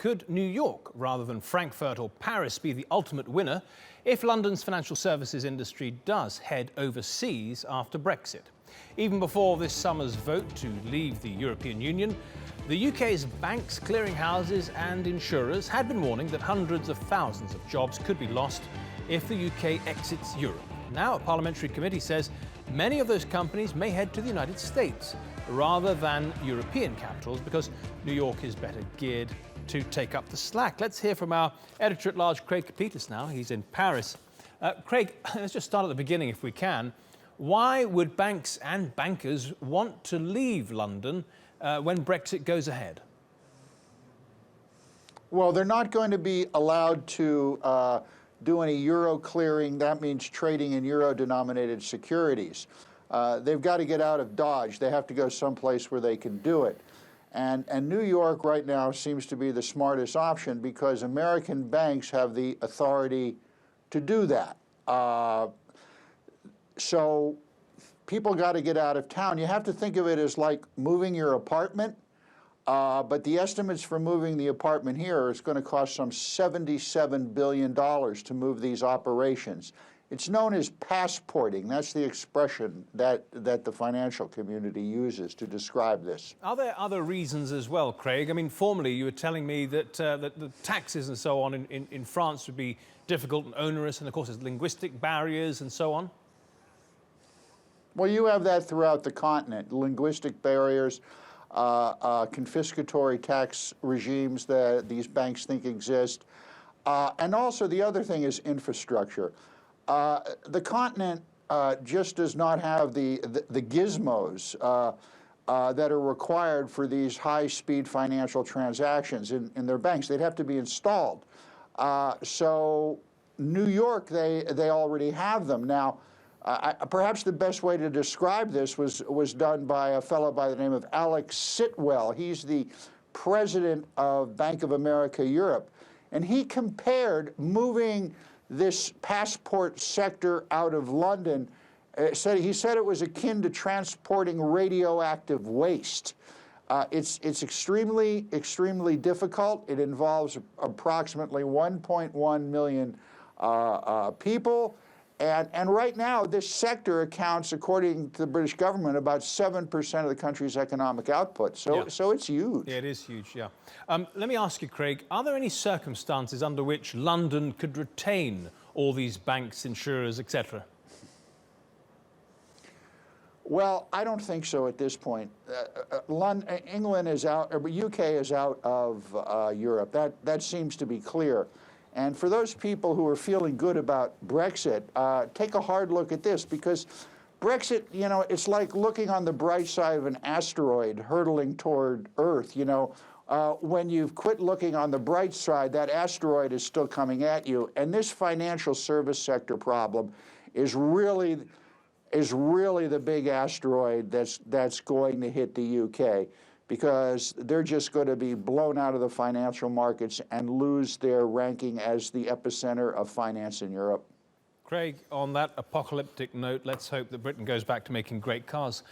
Could New York, rather than Frankfurt or Paris, be the ultimate winner if London's financial services industry does head overseas after Brexit? Even before this summer's vote to leave the European Union, the UK's banks, clearinghouses and insurers had been warning that hundreds of thousands of jobs could be lost if the UK exits Europe. Now a parliamentary committee says many of those companies may head to the United States rather than European capitals because New York is better geared to take up the slack. Let's hear from our editor-at-large, Craig Copetas now. He's in Paris. Craig, let's just start at the beginning if we can. Why would banks and bankers want to leave London when Brexit goes ahead? Well, they're not going to be allowed to do any euro clearing. That means trading in euro-denominated securities. They've got to get out of Dodge. They have to go someplace where they can do it. And New York right now seems to be the smartest option because American banks have the authority to do that. So people got to get out of town. You have to think of it as like moving your apartment, but the estimates for moving the apartment here is going to cost some $77 billion to move these operations. It's known as passporting. That's the expression that the financial community uses to describe this. Are there other reasons as well, Craig? I mean, formerly you were telling me that the taxes and so on in France would be difficult and onerous, and of course there's linguistic barriers and so on. Well, you have that throughout the continent, linguistic barriers, confiscatory tax regimes that these banks think exist. And also the other thing is infrastructure. The continent just does not have the gizmos that are required for these high-speed financial transactions in their banks. They'd have to be installed. So New York, they already have them. Now, perhaps the best way to describe this was done by a fellow by the name of Alex Sitwell. He's the president of Bank of America Europe. And he compared moving this passport sector out of London. He said it was akin to transporting radioactive waste. It's extremely, extremely difficult. It involves approximately 1.1 million people. And right now, this sector accounts, according to the British government, about 7% of the country's economic output. So it's huge. Yeah, it is huge, yeah. Let me ask you, Craig, are there any circumstances under which London could retain all these banks, insurers, etc.? Well, I don't think so at this point. England is out, or UK is out of Europe. That seems to be clear. And for those people who are feeling good about Brexit, take a hard look at this, because Brexit, you know, it's like looking on the bright side of an asteroid hurtling toward Earth. You know, when you've quit looking on the bright side, that asteroid is still coming at you. And this financial service sector problem is really the big asteroid that's going to hit the UK, because they're just going to be blown out of the financial markets and lose their ranking as the epicenter of finance in Europe. Craig, on that apocalyptic note, let's hope that Britain goes back to making great cars.